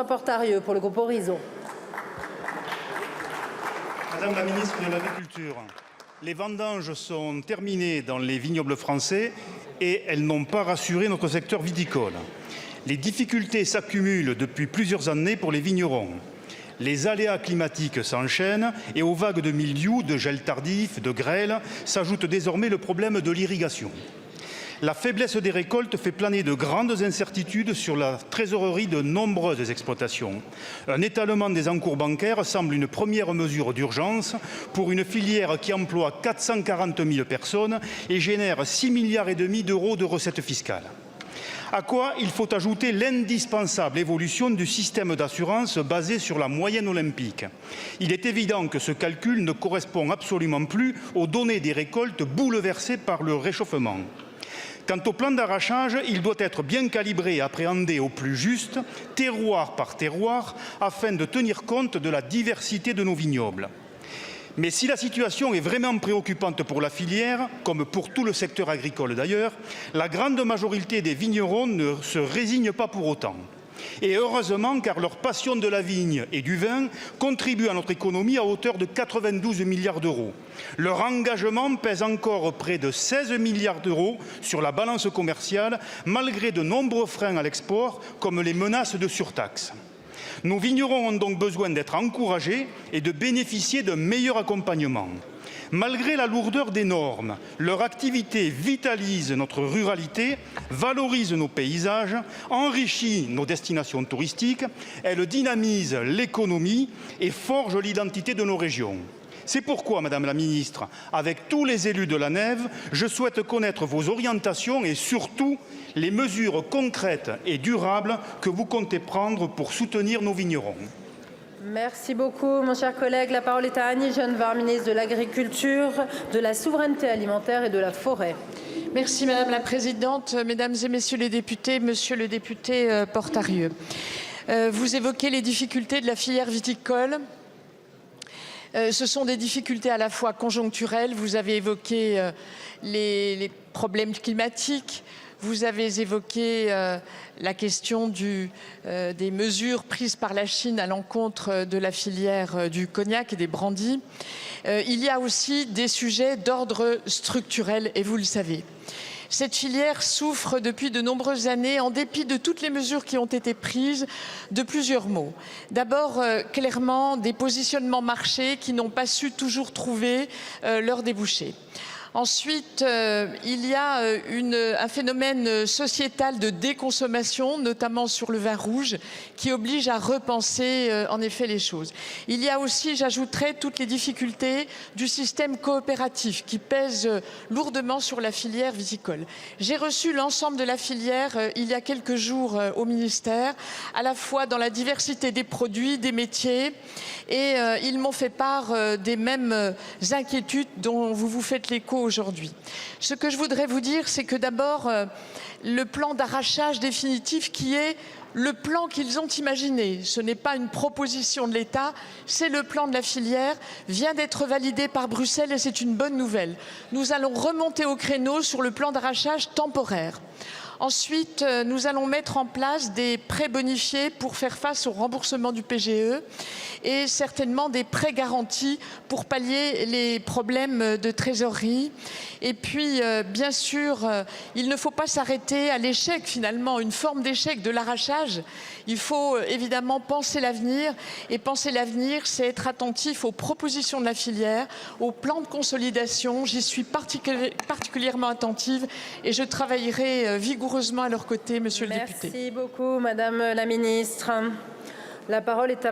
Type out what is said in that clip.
Portarieux pour le groupe Horizon. Madame la ministre de l'Agriculture, les vendanges sont terminées dans les vignobles français et elles n'ont pas rassuré notre secteur viticole. Les difficultés s'accumulent depuis plusieurs années pour les vignerons. Les aléas climatiques s'enchaînent et aux vagues de mildiou, de gel tardif, de grêle s'ajoute désormais le problème de l'irrigation. La faiblesse des récoltes fait planer de grandes incertitudes sur la trésorerie de nombreuses exploitations. Un étalement des encours bancaires semble une première mesure d'urgence pour une filière qui emploie 440 000 personnes et génère 6,5 milliards d'euros de recettes fiscales. À quoi il faut ajouter l'indispensable évolution du système d'assurance basé sur la moyenne olympique. Il est évident que ce calcul ne correspond absolument plus aux données des récoltes bouleversées par le réchauffement. Quant au plan d'arrachage, il doit être bien calibré et appréhendé au plus juste, terroir par terroir, afin de tenir compte de la diversité de nos vignobles. Mais si la situation est vraiment préoccupante pour la filière, comme pour tout le secteur agricole d'ailleurs, la grande majorité des vignerons ne se résignent pas pour autant. Et heureusement, car leur passion de la vigne et du vin contribue à notre économie à hauteur de 92 milliards d'euros. Leur engagement pèse encore près de 16 milliards d'euros sur la balance commerciale, malgré de nombreux freins à l'export, comme les menaces de surtaxe. Nos vignerons ont donc besoin d'être encouragés et de bénéficier d'un meilleur accompagnement. Malgré la lourdeur des normes, leur activité vitalise notre ruralité, valorise nos paysages, enrichit nos destinations touristiques, elle dynamise l'économie et forge l'identité de nos régions. C'est pourquoi, Madame la Ministre, avec tous les élus de la Nève, je souhaite connaître vos orientations et surtout les mesures concrètes et durables que vous comptez prendre pour soutenir nos vignerons. Merci beaucoup, mon cher collègue. La parole est à Annie Genevard, ministre de l'Agriculture, de la Souveraineté alimentaire et de la Forêt. Merci Madame la Présidente, Mesdames et Messieurs les députés, Monsieur le député Portarieux. Vous évoquez les difficultés de la filière viticole. Ce sont des difficultés à la fois conjoncturelles. Vous avez évoqué les problèmes climatiques. Vous avez évoqué la question des mesures prises par la Chine à l'encontre de la filière du cognac et des brandys. Il y a aussi des sujets d'ordre structurel, et vous le savez. Cette filière souffre depuis de nombreuses années, en dépit de toutes les mesures qui ont été prises, de plusieurs maux. D'abord, clairement, des positionnements marchés qui n'ont pas su toujours trouver leur débouché. Ensuite, il y a un phénomène sociétal de déconsommation, notamment sur le vin rouge, qui oblige à repenser en effet les choses. Il y a aussi, j'ajouterais, toutes les difficultés du système coopératif qui pèsent lourdement sur la filière viticole. J'ai reçu l'ensemble de la filière il y a quelques jours au ministère, à la fois dans la diversité des produits, des métiers, et ils m'ont fait part des mêmes inquiétudes dont vous vous faites l'écho aujourd'hui. Ce que je voudrais vous dire, c'est que d'abord, le plan d'arrachage définitif qui est le plan qu'ils ont imaginé, ce n'est pas une proposition de l'État, c'est le plan de la filière, vient d'être validé par Bruxelles et c'est une bonne nouvelle. Nous allons remonter au créneau sur le plan d'arrachage temporaire. Ensuite, nous allons mettre en place des prêts bonifiés pour faire face au remboursement du PGE et certainement des prêts garantis pour pallier les problèmes de trésorerie. Et puis, bien sûr, il ne faut pas s'arrêter à l'échec, finalement, une forme d'échec de l'arrachage. Il faut évidemment penser l'avenir. Et penser l'avenir, c'est être attentif aux propositions de la filière, au plan de consolidation. J'y suis particulièrement attentive et je travaillerai vigoureusement à leur côté, Monsieur le député. Merci beaucoup, Madame la Ministre. La parole est à